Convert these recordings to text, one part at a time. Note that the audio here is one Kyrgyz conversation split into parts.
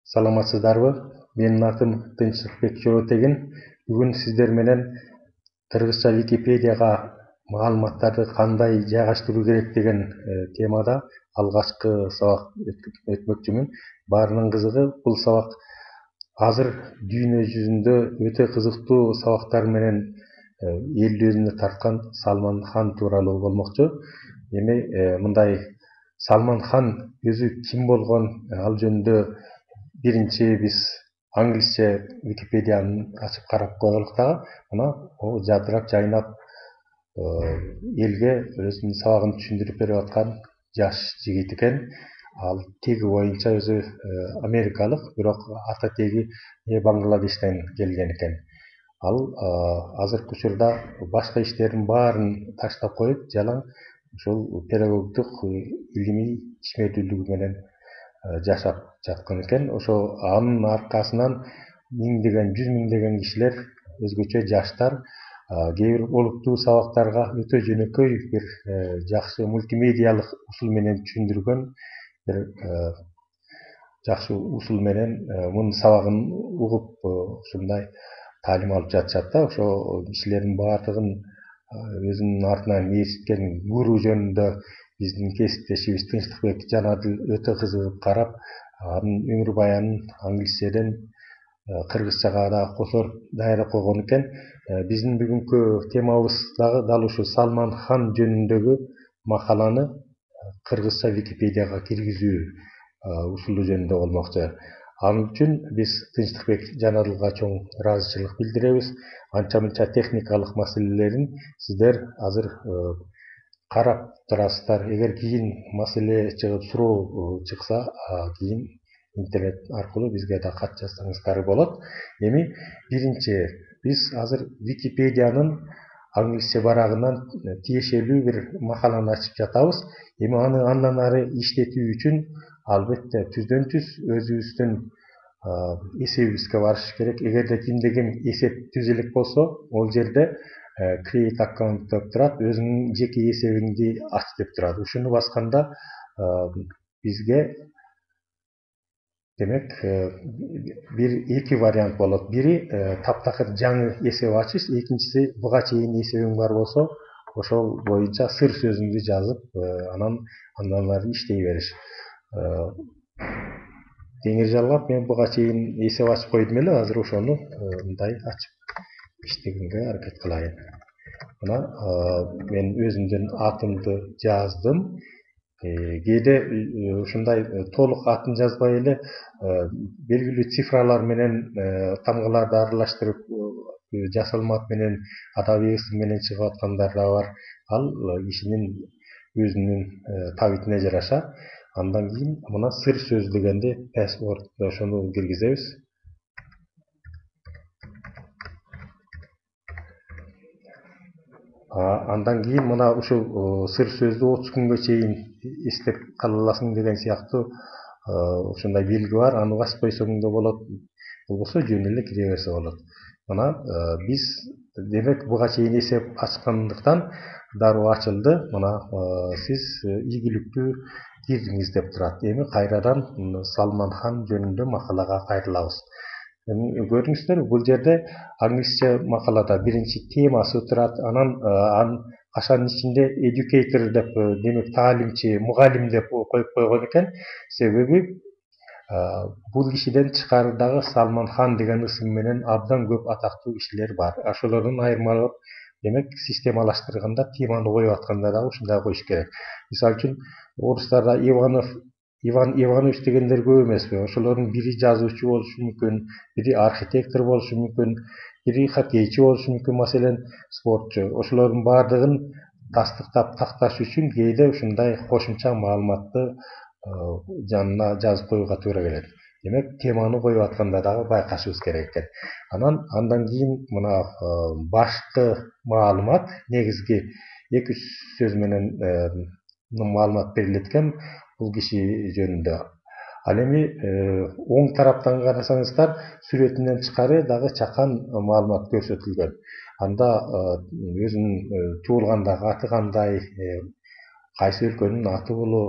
Саламатсыздарбы? Менин атым Тынчтыкбек Жолотегин. Бүгүн сиздер менен кыргызча Википедияга маалыматтарды кандай жайгаштыруу керек деген темада алгачкы сабак өтмөкчүмүн. Баарынын кызыгы бул сабак азыр дүйнө жүзүндө өтө кызыктуу сабактар менен элди өзүнө тарткан Салман хан тууралуу болмокчу. Эми мындай Салман хан өзү ким болгон, ал жөнүндө биринчи биз англисче Википедияны ачып карап коелук дагы. Мына жадырап жайнап элге өзүнүн сабагын түшүндүрүп берип аткан жаш жигит экен. Ал теги боюнча өзү америкалык, бирок ата теги Бангладештен келген экен. Ал азыркы учурда башка иштерин баарын таштап коюп, жалаң ушул педагогдук илимий ишмердүүлүгү менен жашап жаткан экен. Ошо анын аркасынан миңдеген, жүз миңдеген кишилер, өзгөчө жаштар кээ бир олуттуу сабактарга өтө жөнөкөй бир жакшы мультимедиалык усул менен түшүндүргөн бир жакшы усул менен мунун сабагын угуп ушундай таалим алып жатышат да. Ошо кишилердин баардыгын өзүнүн артынан ээрчиткен гуру жөнүндө биздин кесиптешибиз Тынчтыкбек Жанадыл өтө кызыгып карап, анын өмүр баянын англисчеден кыргызчага да кошоп даярдап койгон экен. Биздин бүгүнкү темабыз дагы дал ушул Салман хан жөнүндөгү макаланы кыргызча Википедияга киргизүү усулу жөнүндө болмокчу. Ал үчүн биз Тынчтыкбек Жанадылга чоң ыраазычылык билдиребиз. Анча мынча техникалык маселелерин сиздер азыр карап турасыздар. Эгер кийин маселе чыгып, суроо чыкса, кийин интернет аркылуу бизге да кат жазсаңыздар болот. Эми биринчи биз азыр Википедиянын англисче барагынан тиешелүү бир макаланы ачып жатабыз. Эми аны андан ары иштетүү үчүн албетте түздөн түз өзүбүздүн эсебибизге барыш керек. Эгерде кимде ким эсеп түзө элек болсо, ол жерде create account деп турат, өзүнүн жеке эсебиңди ач деп турат. Ушуну басканда бизге демек бир эки вариант болот. Бири таптакыр жаңы эсеп ачыш, экинчиси буга чейин эсебиң бар болсо, ошол боюнча сыр сөзүңдү жазып, андан ары иштей бериш. Кеңири жалгап, мен буга чейин эсеп ачып койдум эле, азыр ошону мындай ачып иштегенге аракет кылайын. Мына мен өзүмдүн атымды жаздым. Кээде ушундай толук атын жазбай эле белгилүү цифралар менен тамгаларды аралаштырып жасалма ат менен адабий ысым менен чыгып аткандар да бар. Ал кишинин өзүнүн табитине жараша. Андан кийин мына сыр сөз дегенде password ошону киргизебиз. Андан кийин мына ушул сыр сөздү 30 күнгө чейин эстеп кала аласың деген сыяктуу ушундай белги бар. Аны басып койсоң да болот, болбосо жөн эле кире берсе болот. Мына биз демек буга чейин эсеп ачкандыктан дароо ачылды. Мына сиз ийгиликтүү кирдиңиз деп турат. Эми кайрадан Салман хан жөнүндө макалага кайрылабыз. Эми көрдүңүздөр, бул жерде англисче макалада биринчи темасы турат. Анан кашанын ичинде educator деп, демек таалимчи, мугалим деп коюп койгон экен. Себеби бул кишиден тышкары дагы Салман хан деген ысым менен абдан көп атактуу кишилер бар. Ошолордун айырмалап, демек системалаштырганда теманы коюп атканда дагы ушундай коюш керек. Мисалы үчүн орустарда Иван Иванович дегендер көп эмеспи? Ошолордун бири жазуучу болушу мүмкүн, бири архитектор болушу мүмкүн, бири хоккейчи болушу мүмкүн, маселен, спортчу. Ошолордун баардыгын тастыктап такташ үчүн кээде ушундай кошумча маалыматты жанына жазып коюуга туура келет. Демек теманы коюп атканда дагы байкашыбыз керек экен. Андан кийин мына башкы маалымат, негизги 2-3 сөз менен маалымат берилет экен бул киши жөнүндө. Ал эми оң тараптан карасаңыздар, сүрөтүнөн тышкары дагы чакан маалымат көрсөтүлгөн. Анда өзүнүн туулгандагы аты кандай, кайсы өлкөнүн аты болу,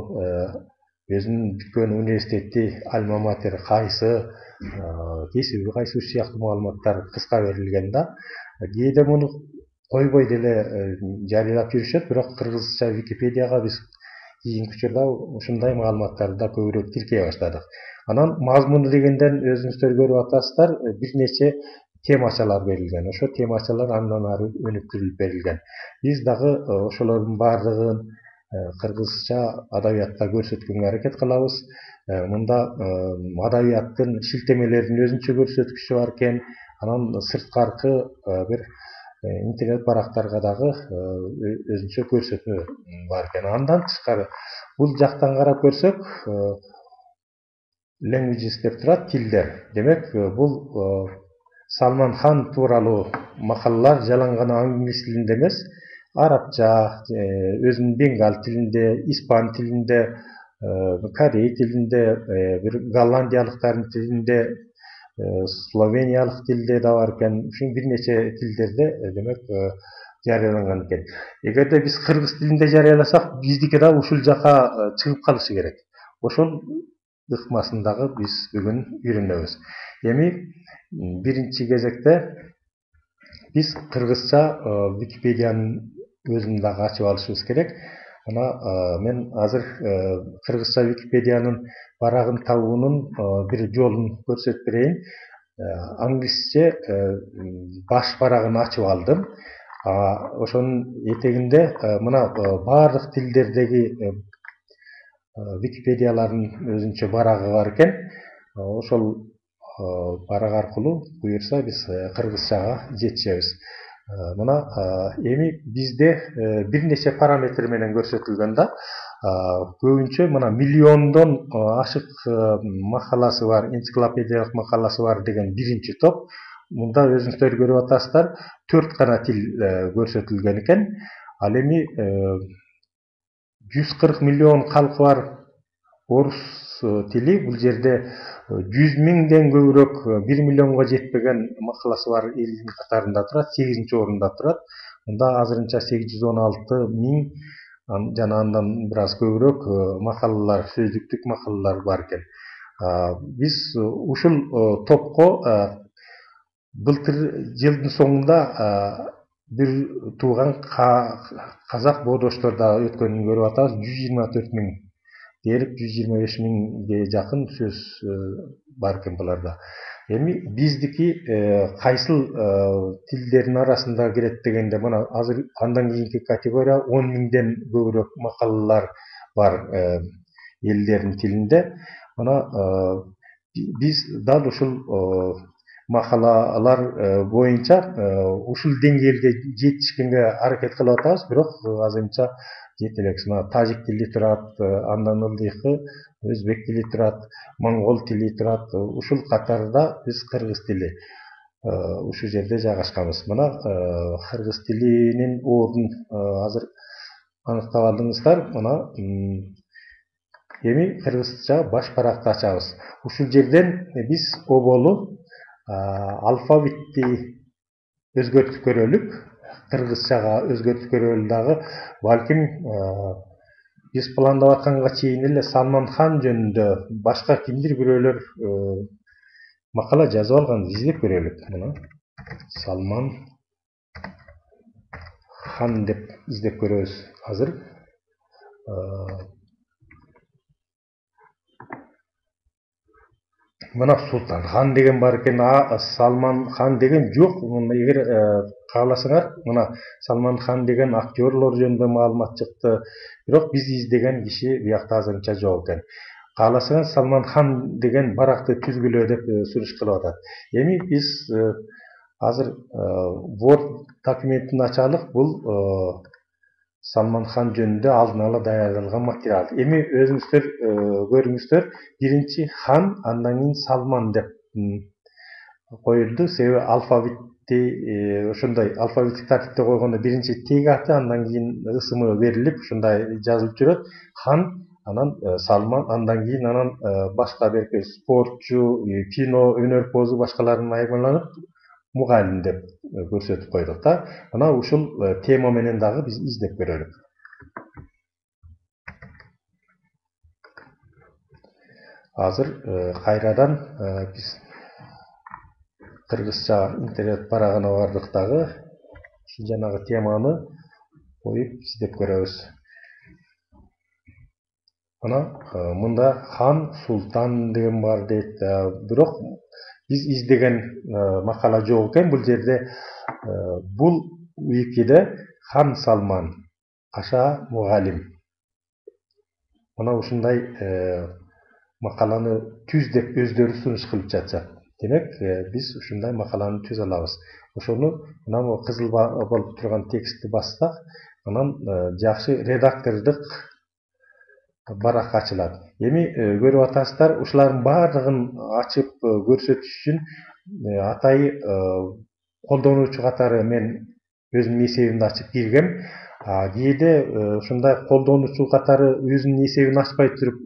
өзүнүн бүткөн университети, альма матер кайсы, кесиби кайсы сыяктуу маалыматтар кыска берилген да. Кээде муну койбой деле жарыялап жүрүшөт, бирок кыргызча Википедияга биз кийинки учурда ушундай маалыматтарды да көбүрөөк тиркей баштадык. Анан мазмуну дегенден өзүңүздөр көрүп атасыздар, бир нече темачалар берилген. Ошо темачалар андан ары өнүктүрүлүп берилген. Биз дагы ошолордун баардыгын кыргызча адабиятта көрсөткөнгө аракет кылабыз. Мында адабияттын шилтемелерин өзүнчө көрсөткүчү бар экен. Анан сырткаркы бир интернет барактарга дагы өзүнчө көрсөтмө бар экен. Андан тышкары бул жактан карап көрсөк, languages деп турат, тилдер. Демек, бул Салман хан тууралуу макалалар жалаң гана англис тилинде эмес, арабча, өзүнүн бенгал тилинде, испан тилинде, корей тилинде, бир голландиялыктардын тилинде, словениялык тилде да бар экен. Ушул бир нече тилдерде демек жарыяланган экен. Эгерде биз кыргыз тилинде жарыяласак, биздики да ушул жака чыгып калышы керек. Ошол ыкмасын дагы биз бүгүн үйрөнөбүз. Эми биринчи кезекте биз кыргызча Википедиянын өзүн дагы ачып алышыбыз керек. Ана мен азыр кыргызча Википедиянын барагын табуунун бир жолун көрсөтүп берейин. Англисче баш барагын ачып алдым. Ошонун этегинде мына баардык тилдердеги Википедиялардын өзүнчө барагы бар экен. Ошол барак аркылуу буюрса биз кыргызчага жетишебиз. Мына эми бизде бир нече параметр менен көрсөтүлгөн да. Көбүнчө мына миллиондон ашык макаласы бар, энциклопедиялык макаласы бар деген биринчи топ. Мында өзүңүздөр көрүп атасыздар, 4 гана тил көрсөтүлгөн экен. Ал эми 140 миллион калкы бар орус тили, бул жерде 100 миңден көбүрөөк, 1 миллионго жетпеген макаласы бар элдин катарында турат, 8-чи орунда турат. Мында азырынча 816 миң жана андан бир аз көбүрөөк макалалар, сөздүктүк макалалар бар экен. Биз ушул топко былтыр жылдын соңунда бир тууган казак боодоштор да өткөнүн көрүп атабыз. 124 миң дээрлик 125 миңге жакын сөз бар экен буларда. Эми биздики кайсыл тилдердин арасында кирет дегенде, мына азыр андан кийинки категория 10 миңден көбүрөөк макалалар бар элдердин тилинде. Мына биз дал ушул макалалар боюнча ушул деңгээлге жетишкенге аракет кылып атабыз, бирок азырынча жете элекпиз. Мына тажик тили турат, андан ылдыйкы өзбек тили турат, монгол тили турат. Ушул катарда биз кыргыз тили ушул жерде жайгашканбыз. Мына кыргыз тилинин ордун азыр аныктап алдыңыздар. Мына эми кыргызча баш баракты ачабыз. Ушул жерден биз оболу алфавитти өзгөртүп көрөлүк. Кыргызчага өзгөртүп көрөлү дагы. Балким биз пландап атканга чейин эле Салман хан жөнүндө башка кимдир бирөөлөр макала жазып алган, издеп көрөлүк. Мына Салман хан деп издеп көрөбүз азыр. Мына Султан хан деген бар экен, Салман хан деген жок. Эгер кааласаңар, мына Салман хан деген актерлор жөнүндө маалымат чыкты. Бирок биз издеген киши биякта азырынча жок экен. Кааласаңар, Салман хан деген баракты түзгүлө деп сураш кылып атат. Эми биз азыр Word документин ачалык. Бул Салман хан жөнүндө алдын ала даярдалган материал. Эми өзүңүздөр көрүңүздөр, биринчи хан, андан кийин Салман деп коюлду. Себеби алфавитти ошондой алфавиттик тартипте койгондо биринчи теги аты, андан кийин ысымы берилип, ушундай жазылып жүрөт. Хан, анан Салман, андан кийин анан башка берки спортчу, кино, өнөрпозу башкаларын айырмаланып мугалим деп көрсөтүп койдук да. Мына ушул тема менен дагы биз издеп көрөлүк. азыр кайрадан биз кыргызча интернет барагына бардык дагы ушу жанагы теманы коюп издеп көрөбүз. Мына мында хан султан деген бар дейт. Бирок биз издеген макала жок экен бул жерде. Бул викиде хан Салман, Каша мугалим. Мына ушундай макаланы түз деп өздөрү сунуш кылып жатышат. Демек, биз ушундай макаланы түз алабыз. Ошону мына кызыл болуп турган текстти бассак, анан жакшы редактордук барак ачылат. Эми көрүп атасыздар, ушулардын баардыгын ачып көрсөтүш үчүн атайы колдонуучу катары мен өзүмдүн эсебимди ачып киргем. Кээде ушундай колдонуучу катары өзүнүн эсебин ачпай туруп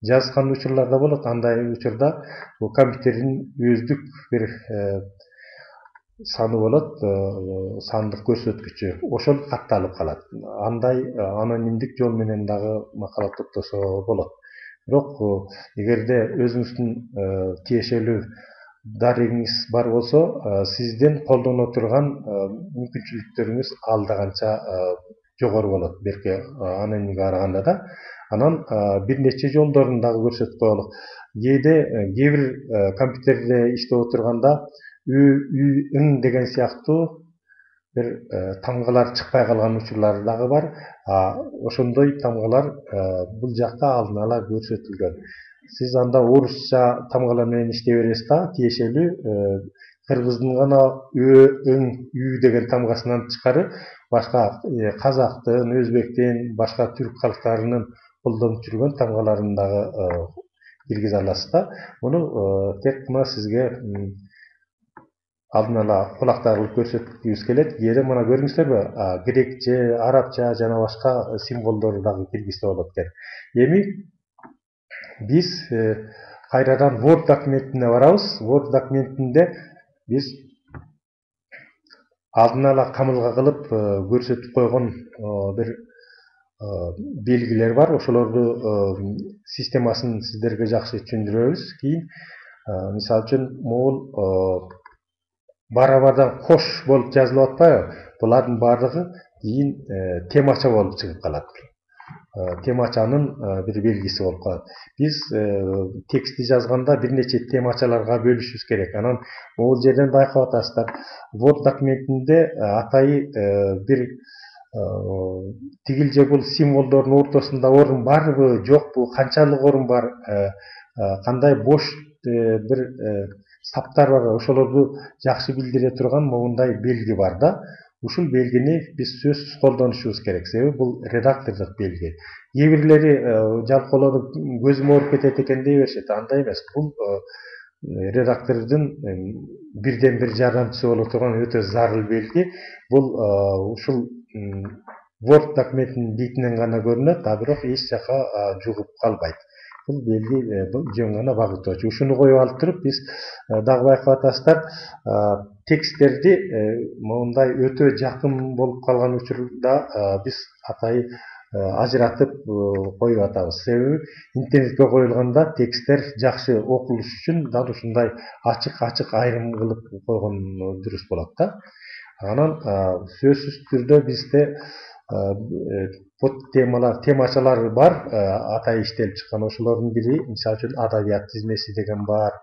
жазган учурлар да болот. Андай учурда бул компьютердин өздүк бир саны болот, сандык көрсөткүчү. Ошол катталып калат. Андай анонимдик жол менен дагы макала топтосо болот. Бирок эгерде өзүңүздүн тиешелүү дарегиңиз бар болсо, сиздин колдоно турган мүмкүнчүлүктөрүңүз алда канча жогору болот, берки анонимге караганда да. Анан бир нече жолдорун дагы көрсөтүп коелук. Кээде кээ бир компьютерде иштеп отурганда ың деген сыяктуу бир тамгалар чыкпай калган учурлар дагы бар. Ошондой тамгалар бул жакта алдын ала көрсөтүлгөн. Сиз анда орусча тамгалар менен иштей бересиз да, тиешелүү кыргыздын гана ың деген тамгасынан тышкары башка казактын, өзбектин, башка түрк калктарынын колдонуп жүргөн тамгаларын дагы киргизе аласыз да. Муну тек мына сизге алдын ала кулактар кылып көрсөткүбүз келет. Кээде мына көрүңүздөрбү, грекче, арабча жана башка символдорду дагы киргизсе болот экен. Эми биз кайрадан Word документине барабыз. Word документинде биз алдын ала камылга кылып көрсөтүп койгон бир белгилер бар. Ошолорду системасын сиздерге жакшы түшүндүрөбүз. Кийин мисалы үчүн могул барабардан кош болуп жазылып атпайбы? Булардын баардыгы кийин темача болуп чыгып калат. Темачанын бир белгиси болуп калат. Биз текстти жазганда бир нече темачаларга бөлүшүбүз керек. Анан могул жерден байкап атасыздар. Word документинде атайы бир тигил же бул символдордун ортосунда орун барбы, жокпу, канчалык орун бар, кандай бош бир саптар бар, ошолорду жакшы билдире турган моундай белги бар да. Ушул белгини биз сөзсүз колдонушубуз керек. Себеби бул редактордук белги. Кээ бирлери жалкоолонуп көзүм ооруп кетет экен дей беришет. Андай эмес. Бул редактордун бирден бир жардамчысы боло турган өтө зарыл белги. Бул ушул Word документинин бетинен гана көрүнөт, бирок эч жака жугуп калбайт. Бул белги жөн гана багыттоочу. Ушуну коюп алып туруп биз дагы байкап атасыздар, тексттерди моундай өтө жакын болуп калган учурда биз атайы ажыратып коюп атабыз. Себеби интернетке коюлганда тексттер жакшы окулуш үчүн дал ушундай ачык айрым кылып койгон дурус болот да. Анан сөзсүз түрдө бизде темачалар бар, атайы иштелип чыккан. Ошолордун бири мисалы үчүн адабият тизмеси деген бар.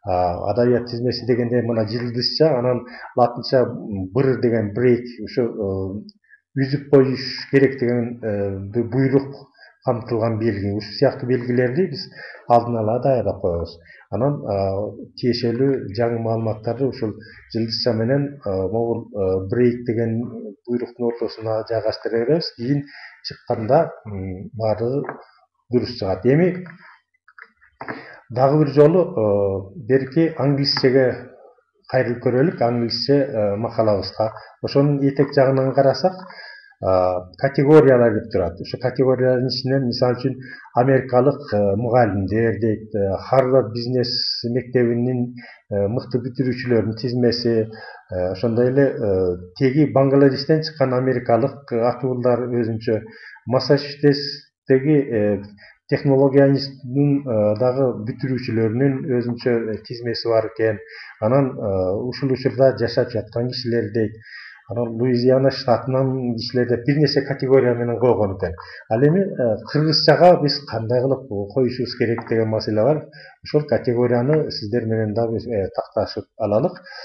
Адабият тизмеси дегенде мына жылдызча, анан латынча быр деген break, ушу үзүп коюш керек деген буйрук камтылган белги. Ушул сыяктуу белгилерди биз алдын ала даярдап коебуз. Анан тиешелүү жаңы маалыматтарды ушул жылдызча менен могул break деген буйруктун ортосуна жайгаштыра беребиз. Кийин чыкканда баардыгы дурус чыгат. Эми дагы бир жолу берки англисчеге кайрылып көрөлүк, англисче макалабызга. Ошонун этек жагынан карасак, категориялар деп турат. Ошо категориялардын ичинен мисалы үчүн америкалык мугалимдер дейт, Harvard бизнес мектебинин мыкты бүтүрүүчүлөрүнүн тизмеси, ошондой эле теги Бангладештен чыккан америкалык атуулар өзүнчө, Массачусетстеги технология институтунун дагы бүтүрүүчүлөрүнүн өзүнчө тизмеси бар экен. Анан ушул учурда жашап жаткан кишилер дейт. Анан Луизиана штатынан кишилер деп бир нече категория менен койгон экен. Ал эми кыргызчага биз кандай кылып коюшубуз керек деген маселе бар. Ошол категорияны сиздер менен дагы такташып алалык.